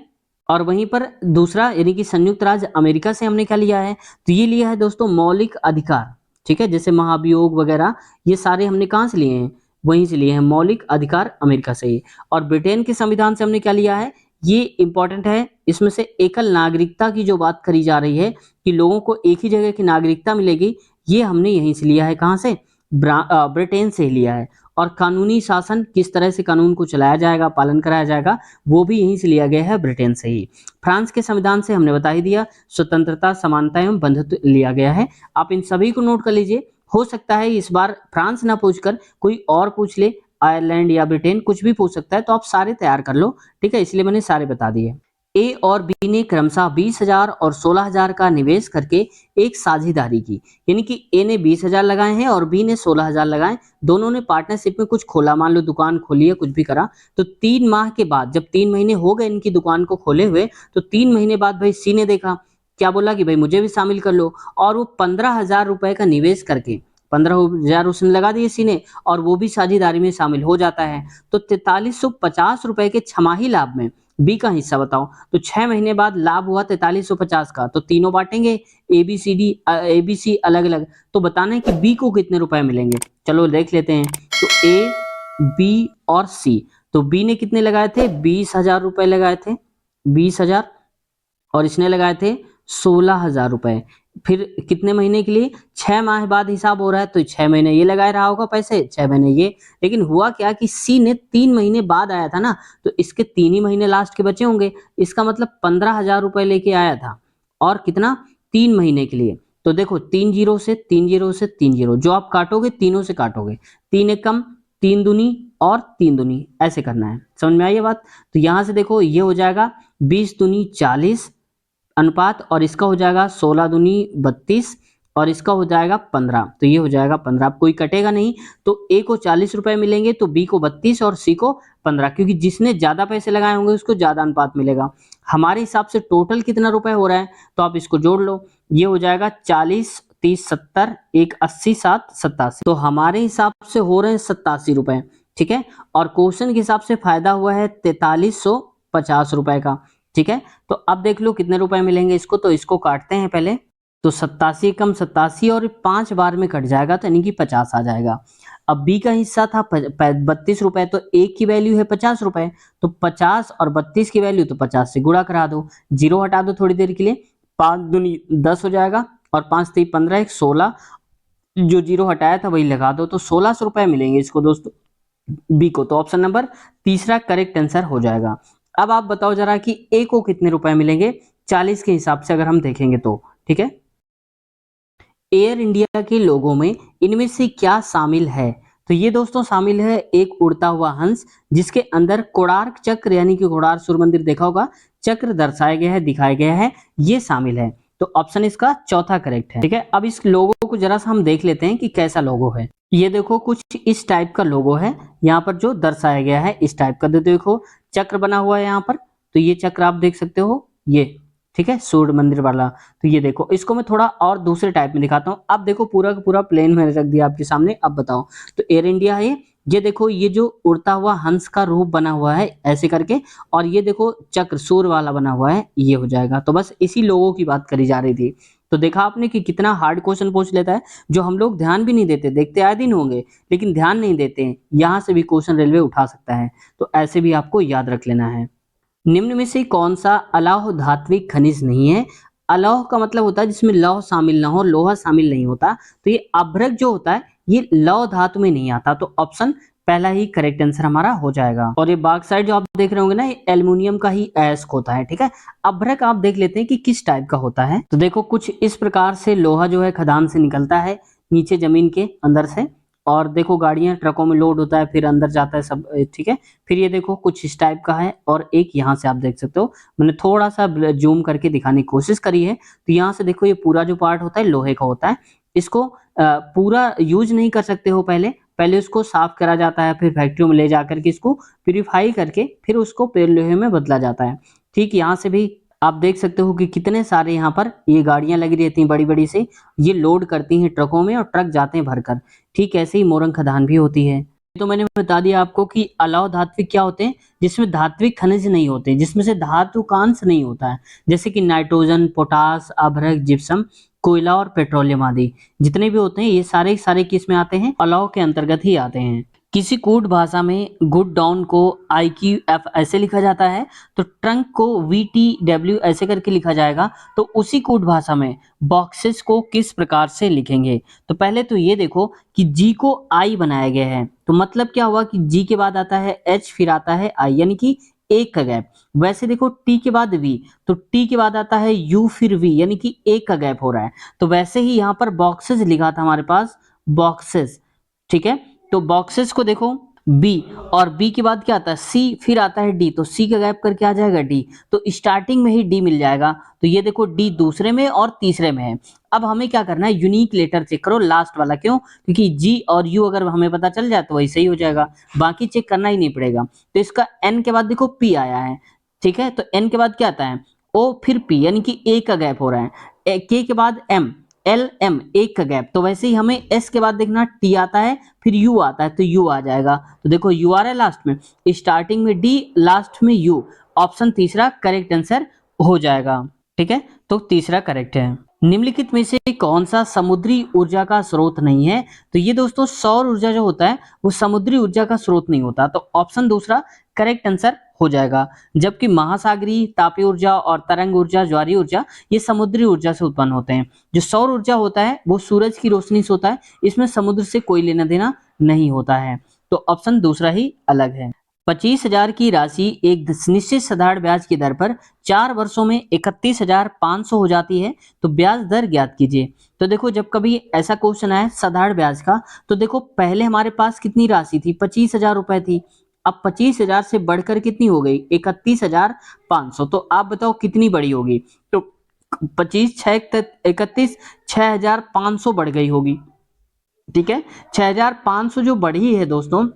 और वहीं पर दूसरा यानी कि संयुक्त राज्य अमेरिका से हमने क्या लिया है, तो ये लिया है दोस्तों मौलिक अधिकार। ठीक है, जैसे महाभियोग वगैरह ये सारे हमने कहाँ से लिए हैं, वहीं से लिए हैं, मौलिक अधिकार अमेरिका से ही। और ब्रिटेन के संविधान से हमने क्या लिया है, ये इंपॉर्टेंट है, इसमें से एकल नागरिकता की जो बात करी जा रही है कि लोगों को एक ही जगह की नागरिकता मिलेगी, ये हमने यहीं से लिया है, कहाँ से, ब्रिटेन से ही लिया है। और कानूनी शासन, किस तरह से कानून को चलाया जाएगा, पालन कराया जाएगा, वो भी यहीं से लिया गया है, ब्रिटेन से ही। फ्रांस के संविधान से हमने बता ही दिया, स्वतंत्रता, समानता एवं बंधुत्व लिया गया है। आप इन सभी को नोट कर लीजिए, हो सकता है इस बार फ्रांस ना पूछकर कोई और पूछ ले, आयरलैंड या ब्रिटेन, कुछ भी पूछ सकता है, तो आप सारे तैयार कर लो। ठीक है, इसलिए मैंने सारे बता दिए। ए और बी ने क्रमशः 20,000 और 16,000 का निवेश करके एक साझेदारी की, यानी कि ए ने 20,000 लगाए हैं और बी ने 16,000 लगाए, दोनों ने पार्टनरशिप में कुछ खोला, मान लो दुकान खोली है, कुछ भी करा, तो 3 माह के बाद, जब 3 महीने हो गए इनकी दुकान को खोले हुए, तो 3 महीने बाद भाई सी ने देखा, क्या बोला कि भाई मुझे भी शामिल कर लो, और वो 15,000 रुपए का निवेश करके 15,000 उसने लगा दिए सी ने, और वो भी साझेदारी में शामिल हो जाता है। तो 4350 रुपए के छमाही लाभ में बी का हिस्सा बताओ। तो 6 महीने बाद लाभ हुआ 4350 का, तो तीनों बांटेंगे, ए बी सी अलग अलग, तो बताना है कि बी को कितने रुपए मिलेंगे। चलो देख लेते हैं। तो ए, बी और सी, तो बी ने कितने लगाए थे, 20,000 रुपए लगाए थे, 20,000, और इसने लगाए थे 16,000 रुपए। फिर कितने महीने के लिए, 6 माह बाद हिसाब हो रहा है, तो 6 महीने ये लगाए रहा होगा पैसे, 6 महीने ये। लेकिन हुआ क्या कि सी ने 3 महीने बाद आया था ना, तो इसके 3 ही महीने लास्ट के बचे होंगे, इसका मतलब 15,000 रुपए लेके आया था, और कितना, 3 महीने के लिए। तो देखो 3 जीरो से 3 जीरो से 3 जीरो, जो आप काटोगे तीनों से काटोगे, 3 एक कम, 3 दूनी और 3 दूनी, ऐसे करना है। समझ में आई ये बात? तो यहां से देखो ये हो जाएगा 20 दूनी 40, अनुपात, और इसका हो जाएगा 16 दूनी 32 और इसका हो जाएगा 15, तो ये हो जाएगा 15। अब कोई कटेगा नहीं, तो ए को 40 रुपए मिलेंगे, तो बी को 32 और सी को 15, क्योंकि जिसने ज्यादा पैसे लगाए होंगे उसको ज्यादा अनुपात मिलेगा। हमारे हिसाब से टोटल कितना रुपए हो रहा है, तो आप इसको जोड़ लो, ये हो जाएगा 40 30 70 1 80 7 87, तो हमारे हिसाब से हो रहे हैं 87 रुपए, ठीक है। और क्वेश्चन के हिसाब से फायदा हुआ है 4350 रुपए का, ठीक है। तो अब देख लो कितने रुपए मिलेंगे इसको, तो इसको काटते हैं पहले, तो 87 कम 87 और 5 बार में कट जाएगा, तो यानी कि 50 आ जाएगा। अब बी का हिस्सा था 32 रुपए, तो एक की वैल्यू है 50 रुपए, तो 50 और 32 की वैल्यू, तो 50 से गुणा करा दो, जीरो हटा दो थोड़ी देर के लिए, 5 दूनी 10 हो जाएगा और 5 3 15 1 16, जो जीरो हटाया था वही लगा दो, तो 1600 रुपए मिलेंगे इसको दोस्तों बी को। तो ऑप्शन नंबर तीसरा करेक्ट आंसर हो जाएगा। अब आप बताओ जरा कि ए को कितने रुपए मिलेंगे 40 के हिसाब से अगर हम देखेंगे तो, ठीक है। एयर इंडिया के लोगों में इनमें से क्या शामिल है, तो ये दोस्तों शामिल है एक उड़ता हुआ हंस, जिसके अंदर कोणार्क चक्र यानी कि कोणार्क सूर्य मंदिर देखा होगा, चक्र दर्शाया गया है, दिखाया गया है, ये शामिल है। तो ऑप्शन इसका चौथा करेक्ट है, ठीक है। अब इस लोगो को जरा सा हम देख लेते हैं कि कैसा लोगो है। ये देखो कुछ इस टाइप का लोगो है, यहाँ पर जो दर्शाया गया है इस टाइप का, देखो चक्र बना हुआ है यहाँ पर, तो ये चक्र आप देख सकते हो, ये ठीक है सूर्य मंदिर वाला। तो ये देखो, इसको मैं थोड़ा और दूसरे टाइप में दिखाता हूँ। अब देखो पूरा का पूरा प्लेन मैंने रख दिया आपके सामने। अब बताओ, तो एयर इंडिया है ये देखो, ये जो उड़ता हुआ हंस का रूप बना हुआ है ऐसे करके, और ये देखो चक्र सूर्य वाला बना हुआ है, ये हो जाएगा। तो बस इसी लोगों की बात करी जा रही थी। तो देखा आपने कि कितना हार्ड क्वेश्चन पूछ लेता है, जो हम लोग ध्यान भी नहीं देते, देखते आए दिन होंगे लेकिन ध्यान नहीं देते हैं, यहाँ से भी क्वेश्चन रेलवे उठा सकता है। तो ऐसे भी आपको याद रख लेना है। निम्न में से कौन सा अलौह धात्विक खनिज नहीं है। अलौह का मतलब होता है जिसमें लौह शामिल ना हो, लोहा शामिल नहीं होता। तो ये अभ्रक जो होता है ये लौह धातु में नहीं आता, तो ऑप्शन पहला ही करेक्ट आंसर हमारा हो जाएगा। और ये बाक्साइड जो आप देख रहे होंगे ना, ये एल्युमिनियम का ही अयस्क होता है, ठीक है। अभ्रक आप देख लेते हैं कि किस टाइप का होता है। तो देखो कुछ इस प्रकार से लोहा जो है खदान से निकलता है नीचे जमीन के अंदर से, और देखो गाड़ियां ट्रकों में लोड होता है फिर अंदर जाता है सब, ठीक है। फिर ये देखो कुछ इस टाइप का है, और एक यहाँ से आप देख सकते हो, मैंने थोड़ा सा जूम करके दिखाने की कोशिश करी है। तो यहाँ से देखो ये पूरा जो पार्ट होता है लोहे का होता है, इसको पूरा यूज नहीं कर सकते हो, पहले पहले उसको साफ करा जाता है, फिर फैक्ट्रियों में ले जाकर के इसको प्यूरिफाई करके फिर उसको प्योर लोहे में बदला जाता है। ठीक, यहाँ से भी आप देख सकते हो कि कितने सारे यहाँ पर ये गाड़ियां लगी रहती हैं बड़ी बड़ी से, ये लोड करती हैं ट्रकों में और ट्रक जाते हैं भरकर। ठीक, ऐसे ही मोरंग खदान भी होती है। तो मैंने बता दिया आपको कि अलौह धात्विक क्या होते हैं, जिसमें धात्विक खनिज नहीं होते, जिसमें से धातु का अंश नहीं होता है, जैसे कि नाइट्रोजन, पोटास, अभ्रक, जिप्सम, कोयला और पेट्रोलियम आदि जितने भी होते हैं ये सारे सारे किस में आते हैं, अलौह के अंतर्गत ही आते हैं। किसी कूट भाषा में गुड डाउन को IQF ऐसे लिखा जाता है, तो ट्रंक को VTW ऐसे करके लिखा जाएगा। तो उसी कूट भाषा में बॉक्सेस को किस प्रकार से लिखेंगे, तो पहले तो ये देखो कि G को I बनाया गया है, तो मतलब क्या हुआ कि G के बाद आता है H फिर आता है I, यानी कि एक का गैप। वैसे देखो T के बाद V, तो T के बाद आता है U फिर V, यानी कि एक का गैप हो रहा है। तो वैसे ही यहाँ पर बॉक्सेस लिखा था हमारे पास, बॉक्सेस, ठीक है। तो बॉक्सेस को देखो बी, और बी के बाद क्या आता है सी, फिर आता है डी, तो सी का गैप करके आ जाएगा डी, तो स्टार्टिंग में ही डी मिल जाएगा। तो ये देखो डी दूसरे में और तीसरे में है। अब हमें क्या करना है, यूनिक लेटर चेक करो लास्ट वाला, क्यों, क्योंकि जी और यू अगर हमें पता चल जाए तो वही सही हो जाएगा, बाकी चेक करना ही नहीं पड़ेगा। तो इसका एन के बाद देखो पी आया है, ठीक है। तो एन के बाद क्या आता है ओ फिर पी, यानी कि ए का गैप हो रहा है। के के बाद एम, एल एम एक का गैप, तो वैसे ही हमें एस के बाद देखना टी आता है फिर यू आता है, तो यू आ जाएगा। तो देखो यू आ रहा है लास्ट में, स्टार्टिंग में डी लास्ट में यू, ऑप्शन तीसरा करेक्ट आंसर हो जाएगा, ठीक है। तो तीसरा करेक्ट है। निम्नलिखित में से कौन सा समुद्री ऊर्जा का स्रोत नहीं है, तो ये दोस्तों सौर ऊर्जा जो होता है वो समुद्री ऊर्जा का स्रोत नहीं होता, तो ऑप्शन दूसरा करेक्ट आंसर हो जाएगा। जबकि महासागरीय, तापीय ऊर्जा और तरंग ऊर्जा, ज्वारीय ऊर्जा ये समुद्री ऊर्जा से उत्पन्न होते हैं। जो सौर ऊर्जा होता है वो सूरज की रोशनी से होता है, इसमें समुद्र से कोई लेना देना नहीं होता है, तो ऑप्शन दूसरा ही अलग है। 25,000 की राशि एक निश्चित साधारण ब्याज की दर पर 4 वर्षों में 31,500 हो जाती है, तो ब्याज दर ज्ञात कीजिए। तो देखो जब कभी ऐसा क्वेश्चन आए साधारण ब्याज का, तो देखो पहले हमारे पास कितनी राशि थी, 25,000 रुपए थी। अब 25,000 से बढ़कर कितनी हो गई, 31,500। तो आप बताओ कितनी बड़ी होगी, तो 25 6 31 6500 बढ़ गई होगी। ठीक है, 6500 जो बढ़ी है दोस्तों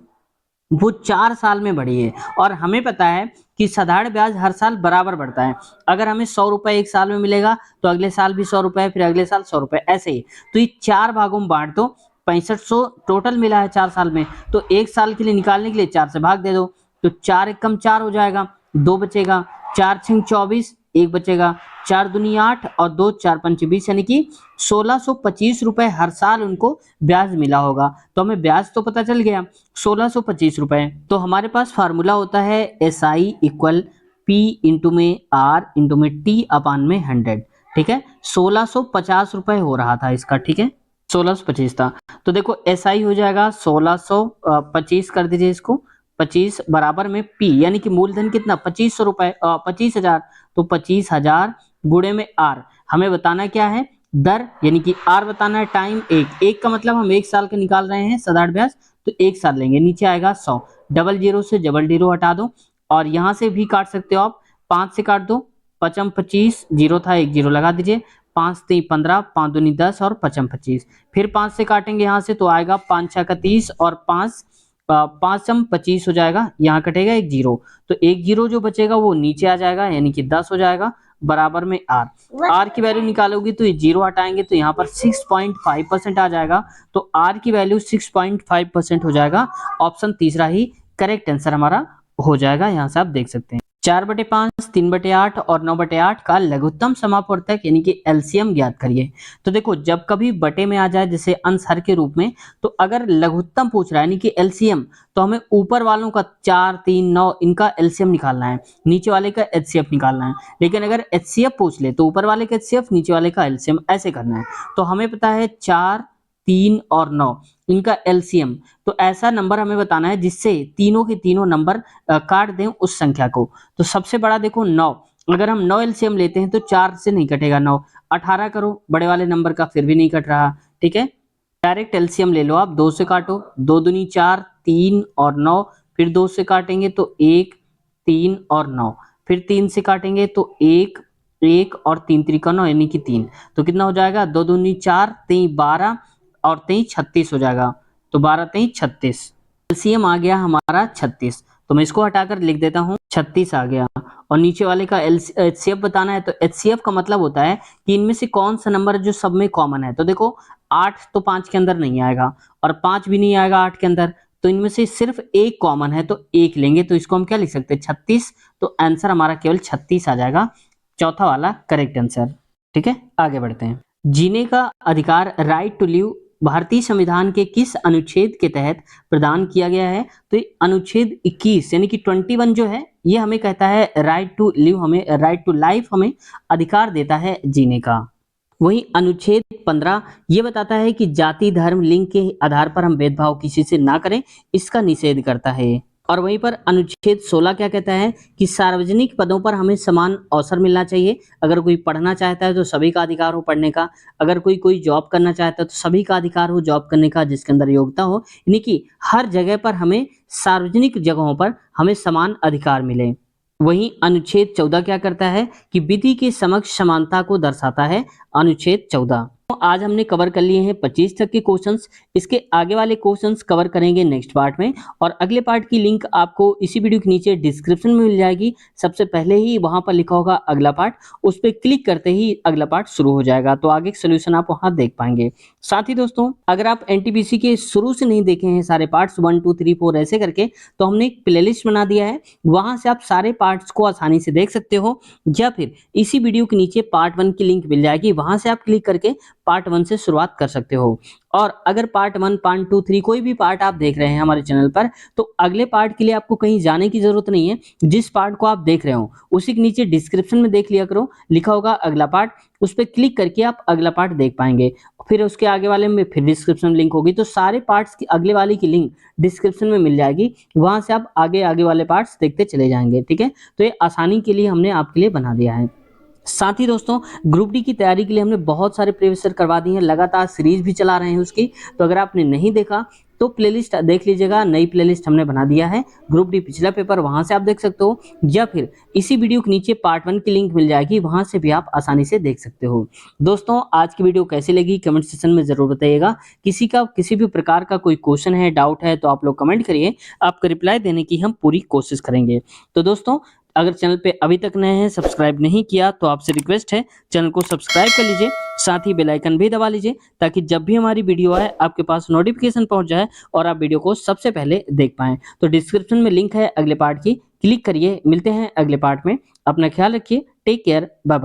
वो 4 साल में बढ़ी है। और हमें पता है कि साधारण ब्याज हर साल बराबर बढ़ता है। अगर हमें 100 रुपए एक साल में मिलेगा तो अगले साल भी 100 रुपए, फिर अगले साल 100 रुपए, ऐसे ही। तो ये 4 भागों में बांट दो, 6500 टोटल मिला है 4 साल में, तो एक साल के लिए निकालने के लिए 4 से भाग दे दो, तो 4 एकम 4 हो जाएगा, 2 बचेगा, 4 छंग 24, 1 बचेगा, 4 दूनी 8 और 2 4 पंचे 20, यानी कि 1625 रुपए हर साल उनको ब्याज मिला होगा। तो हमें ब्याज तो पता चल गया 1625 रुपए। तो हमारे पास फार्मूला होता है SI इक्वल P इंटू में R इंटू में T अपान में 100। ठीक है, 1650 रुपए हो रहा था इसका। ठीक है, 1625 था। तो देखो SI हो जाएगा 1625 कर दीजिए इसको, 25 बराबर में P यानी कि मूलधन कितना 2500 रुपए, 25,000। तो 25,000 गुणे में R, हमें बताना क्या है दर, यानी कि R बताना है टाइम एक का मतलब हम एक साल का निकाल रहे हैं साधारण ब्याज, तो एक साल लेंगे, नीचे आएगा 100, डबल जीरो से डबल जीरो हटा दो और यहां से भी काट सकते हो आप, 5 से काट दो, पचम 25, जीरो था एक जीरो लगा दीजिए, 5 3 15, 5 दूनी 10 और पचम 25, फिर 5 से काटेंगे यहाँ से तो आएगा 5 6 का 30 और 5 5 25 हो जाएगा, यहाँ कटेगा एक जीरो, तो एक जीरो जो बचेगा वो नीचे आ जाएगा यानी कि 10 हो जाएगा बराबर में आर की वैल्यू निकालोगी तो ये जीरो हटाएंगे तो यहाँ पर 6.5% आ जाएगा, तो आर की वैल्यू 6.5% हो जाएगा। ऑप्शन तीसरा ही करेक्ट आंसर हमारा हो जाएगा। यहाँ से आप देख सकते हैं 4/5, 3/8 और 9/8 का लघुत्तम समापवर्तक यानी कि एलसीएम ज्ञात करिए। तो देखो जब कभी बटे में आ जाए जैसे अंश हर के रूप में, तो अगर लघुत्तम पूछ रहा है यानी कि एलसीएम, तो हमें ऊपर वालों का 4 3 9 इनका एलसीएम निकालना है, नीचे वाले का एचसीएफ निकालना है। लेकिन अगर एचसीएफ पूछ ले तो ऊपर वाले का एचसीएफ, नीचे वाले का एलसीएम, ऐसे करना है। तो हमें पता है 4 3 और 9 इनका एलसीएम, तो ऐसा नंबर हमें बताना है जिससे तीनों के तीनों नंबर काट दें उस संख्या को। तो सबसे बड़ा देखो 9, अगर हम 9 एलसीएम लेते हैं तो 4 से नहीं कटेगा 9, 18 करो बड़े वाले नंबर का, फिर भी नहीं कट रहा। ठीक है, डायरेक्ट एलसीएम ले लो आप, 2 से काटो, 2 दूनी 4, 3 और 9, फिर 2 से काटेंगे तो 1 3 और 9, फिर 3 से काटेंगे तो 1 1 और 3 त्रिका 9 यानी कि 3, तो कितना हो जाएगा 2 दूनी 4, 3 12 और 3 36 हो जाएगा, तो 12 3 36, एलसीएम आ गया हमारा 36। तो मैं इसको हटाकर लिख देता हूँ 36 आ गया। और नीचे वाले का एचसीएफ बताना है, तो एचसीएफ का मतलब होता है कि इनमें से कौन सा नंबर जो सब में कॉमन है। तो देखो 8 तो 5 के अंदर नहीं आएगा और 5 भी नहीं आएगा 8 के अंदर, तो इनमें से सिर्फ एक कॉमन है तो एक लेंगे, तो इसको हम क्या लिख सकते हैं 36, तो आंसर हमारा केवल 36 आ जाएगा, चौथा वाला करेक्ट आंसर। ठीक है, आगे बढ़ते हैं। जीने का अधिकार राइट टू लिव भारतीय संविधान के किस अनुच्छेद के तहत प्रदान किया गया है। तो अनुच्छेद 21 यानी कि 21 जो है ये हमें कहता है राइट टू लिव, हमें राइट टू लाइफ हमें अधिकार देता है जीने का। वही अनुच्छेद 15 ये बताता है कि जाति धर्म लिंग के आधार पर हम भेदभाव किसी से ना करें, इसका निषेध करता है। और वहीं पर अनुच्छेद 16 क्या कहता है कि सार्वजनिक पदों पर हमें समान अवसर मिलना चाहिए। अगर कोई पढ़ना चाहता है तो सभी का अधिकार हो पढ़ने का, अगर कोई जॉब करना चाहता है तो सभी का अधिकार हो जॉब करने का जिसके अंदर योग्यता हो, यानी कि हर जगह पर हमें सार्वजनिक जगहों पर हमें समान अधिकार मिले। वहीं अनुच्छेद 14 क्या करता है कि विधि के समक्ष समानता को दर्शाता है, अनुच्छेद 14। आज हमने कवर कर लिए हैं 25 तक के क्वेश्चंस, इसके आगे वाले क्वेश्चंस कवर करेंगे नेक्स्ट पार्ट में, और अगले पार्ट की लिंक आपको इसी वीडियो के नीचे डिस्क्रिप्शन में मिल जाएगी। सबसे पहले ही वहां पर लिखा होगा अगला पार्ट, उस पर क्लिक करते ही अगला पार्ट शुरू हो जाएगा, तो आगे सोल्यूशन आप वहां देख पाएंगे। साथ ही दोस्तों अगर आप एनटीपीसी के शुरू से नहीं देखे हैं सारे पार्ट्स 1 2 3 4 ऐसे करके, तो हमने एक प्लेलिस्ट बना दिया है, वहां से आप सारे पार्ट्स को आसानी से देख सकते हो, या फिर इसी वीडियो के नीचे पार्ट 1 की लिंक मिल जाएगी, वहां से आप क्लिक करके पार्ट 1 से शुरुआत कर सकते हो। और अगर पार्ट 1 पार्ट 2 3 कोई भी पार्ट आप देख रहे हैं हमारे चैनल पर, तो अगले पार्ट के लिए आपको कहीं जाने की जरूरत नहीं है, जिस पार्ट को आप देख रहे हो उसी के नीचे डिस्क्रिप्शन में देख लिया करो, लिखा होगा अगला पार्ट, उस पर क्लिक करके आप अगला पार्ट देख पाएंगे। फिर उसके आगे वाले में फिर डिस्क्रिप्शन में लिंक होगी, तो सारे पार्ट्स की अगले वाले की लिंक डिस्क्रिप्शन में मिल जाएगी, वहां से आप आगे आगे वाले पार्ट्स देखते चले जाएंगे। ठीक है, तो ये आसानी के लिए हमने आपके लिए बना दिया है। साथ ही दोस्तों ग्रुप डी की तैयारी के लिए हमने बहुत सारे प्रीवियस ईयर करवा दिए हैं, लगातार सीरीज भी चला रहे हैं उसकी, तो अगर आपने नहीं देखा तो प्लेलिस्ट देख लीजिएगा, नई प्लेलिस्ट हमने बना दिया है ग्रुप डी पिछला पेपर, वहां से आप देख सकते हो, या फिर इसी वीडियो के नीचे पार्ट 1 की लिंक मिल जाएगी, वहां से भी आप आसानी से देख सकते हो। दोस्तों आज की वीडियो कैसी लगी कमेंट सेक्शन में जरूर बताइएगा। किसी भी प्रकार का कोई क्वेश्चन है, डाउट है, तो आप लोग कमेंट करिए, आपको रिप्लाई देने की हम पूरी कोशिश करेंगे। तो दोस्तों अगर चैनल पे अभी तक नए हैं, सब्सक्राइब नहीं किया, तो आपसे रिक्वेस्ट है चैनल को सब्सक्राइब कर लीजिए, साथ ही बेल आइकन भी दबा लीजिए, ताकि जब भी हमारी वीडियो आए आपके पास नोटिफिकेशन पहुंच जाए और आप वीडियो को सबसे पहले देख पाएं। तो डिस्क्रिप्शन में लिंक है अगले पार्ट की, क्लिक करिए। मिलते हैं अगले पार्ट में, अपना ख्याल रखिए, टेक केयर, बाय बाय।